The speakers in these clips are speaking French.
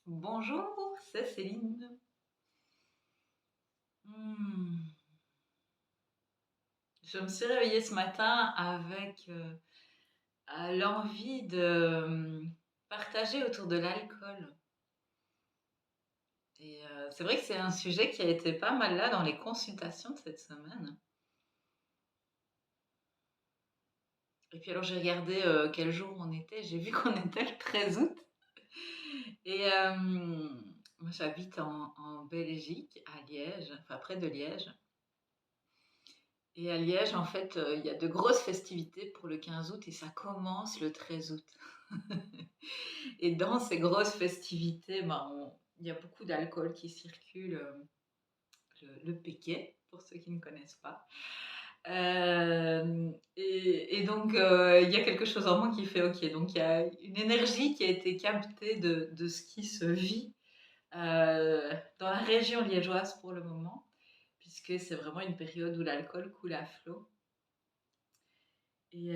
Bonjour, c'est Céline. Hmm. Je me suis réveillée ce matin avec l'envie de partager autour de l'alcool. Et c'est vrai que c'est un sujet qui a été pas mal là dans les consultations de cette semaine. Et puis alors j'ai regardé quel jour on était, j'ai vu qu'on était le 13 août. Et moi j'habite en Belgique, à Liège, enfin près de Liège. Et à Liège, en fait, il y a de grosses festivités pour le 15 août et ça commence le 13 août. Et dans ces grosses festivités, ben, il y a beaucoup d'alcool qui circule, le péquet, pour ceux qui ne connaissent pas. Et donc, il y a quelque chose en moi qui fait OK. Donc, il y a une énergie qui a été captée de ce qui se vit dans la région liégeoise pour le moment, puisque c'est vraiment une période où l'alcool coule à flot. Et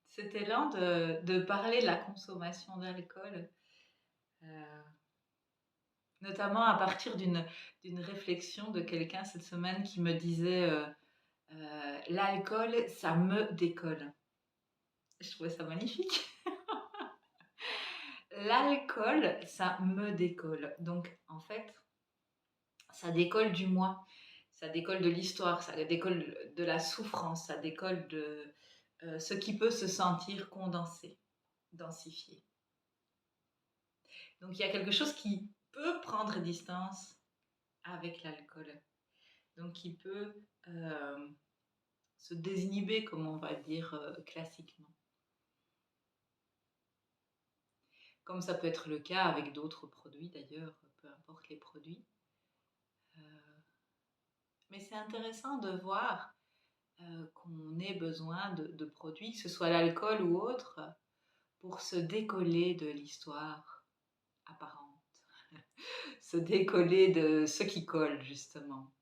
c'était lent de parler de la consommation d'alcool, euh, notamment à partir d'une réflexion de quelqu'un cette semaine qui me disait l'alcool, ça me décolle. Je trouvais ça magnifique. L'alcool, ça me décolle. Donc, en fait, ça décolle du moi, ça décolle de l'histoire, ça décolle de la souffrance, ça décolle de ce qui peut se sentir condensé, densifié. Donc il y a quelque chose qui peut prendre distance avec l'alcool. Donc qui peut se désinhiber, comme on va dire classiquement. Comme ça peut être le cas avec d'autres produits d'ailleurs, peu importe les produits. Mais c'est intéressant de voir qu'on ait besoin de produits, que ce soit l'alcool ou autre, pour se décoller de l'histoire apparente, se décoller de ce qui colle justement.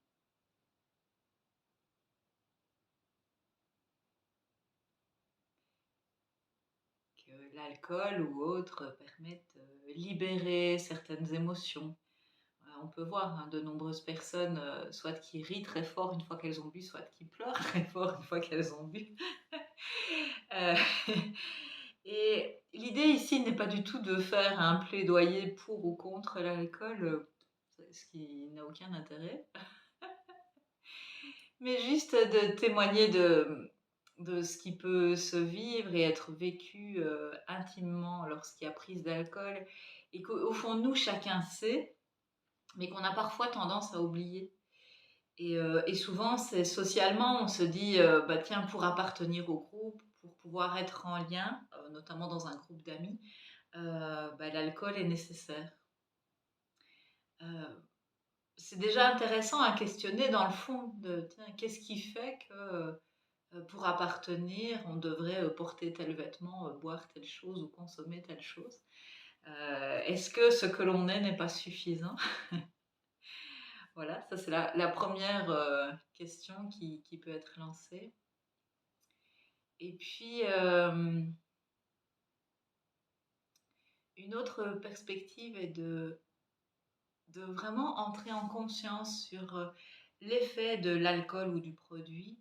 Que l'alcool ou autre permettent de libérer certaines émotions. On peut voir hein, de nombreuses personnes, soit qui rient très fort une fois qu'elles ont bu, soit qui pleurent très fort une fois qu'elles ont bu. Euh, et l'idée ici n'est pas du tout de faire un plaidoyer pour ou contre l'alcool, ce qui n'a aucun intérêt, mais juste de témoigner de ce qui peut se vivre et être vécu intimement lorsqu'il y a prise d'alcool et qu'au fond nous chacun sait mais qu'on a parfois tendance à oublier et souvent c'est socialement on se dit bah tiens pour appartenir au groupe pour pouvoir être en lien notamment dans un groupe d'amis bah, l'alcool est nécessaire. Euh, c'est déjà intéressant à questionner dans le fond de tiens, qu'est-ce qui fait que pour appartenir, on devrait porter tel vêtement, boire telle chose ou consommer telle chose. Est-ce que ce que l'on est n'est pas suffisant? Voilà, ça c'est la première question qui peut être lancée. Et puis, une autre perspective est de vraiment entrer en conscience sur l'effet de l'alcool ou du produit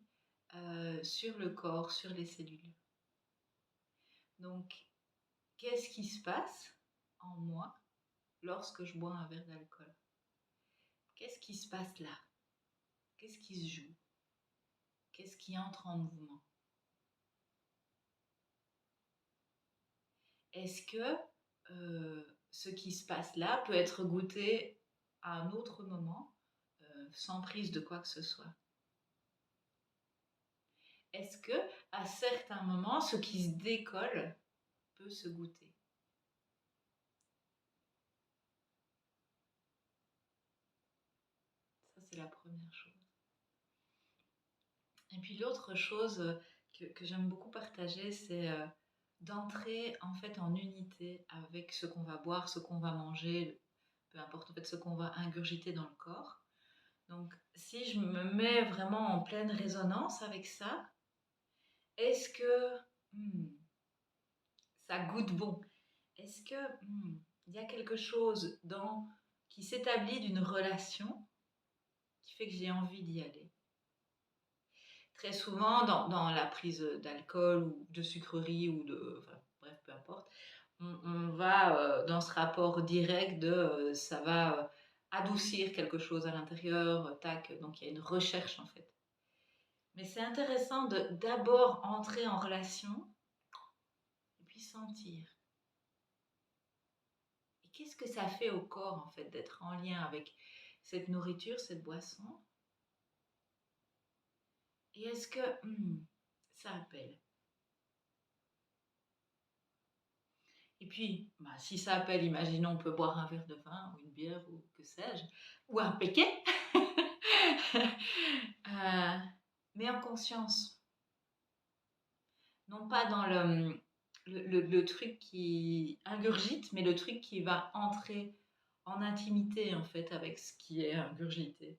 sur le corps, sur les cellules. Donc, qu'est-ce qui se passe en moi lorsque je bois un verre d'alcool? Qu'est-ce qui se passe là? Qu'est-ce qui se joue? Qu'est-ce qui entre en mouvement? Est-ce que ce qui se passe là peut être goûté à un autre moment sans prise de quoi que ce soit? Est-ce que à certains moments, ce qui se décolle peut se goûter? Ça, c'est la première chose. Et puis l'autre chose que j'aime beaucoup partager, c'est d'entrer en fait en unité avec ce qu'on va boire, ce qu'on va manger, peu importe en fait ce qu'on va ingurgiter dans le corps. Donc si je me mets vraiment en pleine résonance avec ça, est-ce que hmm, ça goûte bon? Est-ce que il y a quelque chose qui s'établit d'une relation qui fait que j'ai envie d'y aller. Très souvent, dans la prise d'alcool ou de sucreries ou enfin, bref, peu importe, on va dans ce rapport direct de ça va adoucir quelque chose à l'intérieur, tac, donc il y a une recherche en fait. Mais c'est intéressant de d'abord entrer en relation et puis sentir. Et qu'est-ce que ça fait au corps en fait d'être en lien avec cette nourriture, cette boisson? Et est-ce que ça appelle? Et puis, bah, si ça appelle, imaginons, on peut boire un verre de vin ou une bière ou que sais-je, ou un péquet, mais en conscience. Non pas dans le truc qui ingurgite, mais le truc qui va entrer en intimité en fait avec ce qui est ingurgité.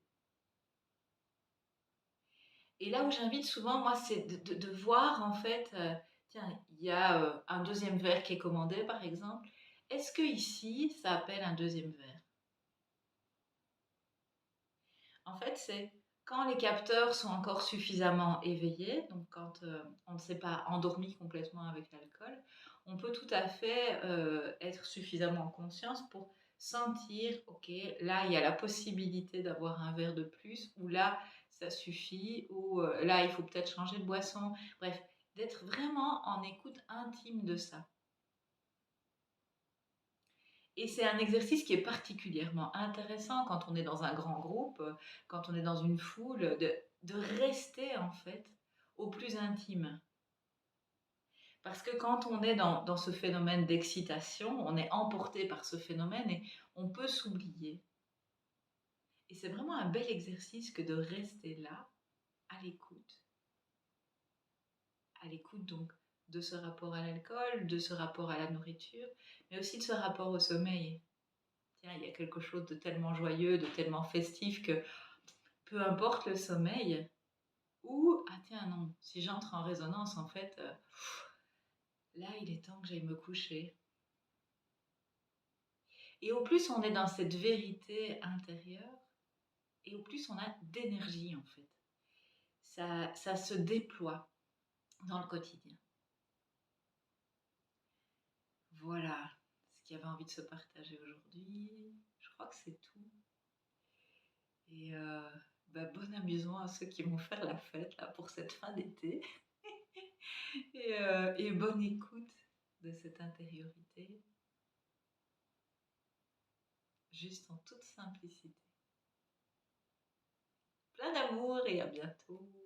Et là où j'invite souvent, moi, c'est de voir en fait, tiens, il y a un deuxième verre qui est commandé par exemple. Est-ce que ici, ça appelle un deuxième verre? En fait, c'est quand les capteurs sont encore suffisamment éveillés, donc quand on ne s'est pas endormi complètement avec l'alcool, on peut tout à fait être suffisamment en conscience pour sentir, ok, là il y a la possibilité d'avoir un verre de plus, ou là ça suffit, ou là il faut peut-être changer de boisson. Bref, d'être vraiment en écoute intime de ça. Et c'est un exercice qui est particulièrement intéressant quand on est dans un grand groupe, quand on est dans une foule, de rester en fait au plus intime. Parce que quand on est dans ce phénomène d'excitation, on est emporté par ce phénomène et on peut s'oublier. Et c'est vraiment un bel exercice que de rester là, à l'écoute donc de ce rapport à l'alcool, de ce rapport à la nourriture, mais aussi de ce rapport au sommeil. Tiens, il y a quelque chose de tellement joyeux, de tellement festif que peu importe le sommeil, ou ah tiens non, si j'entre en résonance en fait, là il est temps que j'aille me coucher. Et au plus on est dans cette vérité intérieure, et au plus on a d'énergie en fait. Ça se déploie dans le quotidien. Voilà ce qu'il y avait envie de se partager aujourd'hui. Je crois que c'est tout. Et bah, bon amusement à ceux qui vont faire la fête là, pour cette fin d'été. Et bonne écoute de cette intériorité, juste en toute simplicité. Plein d'amour et à bientôt.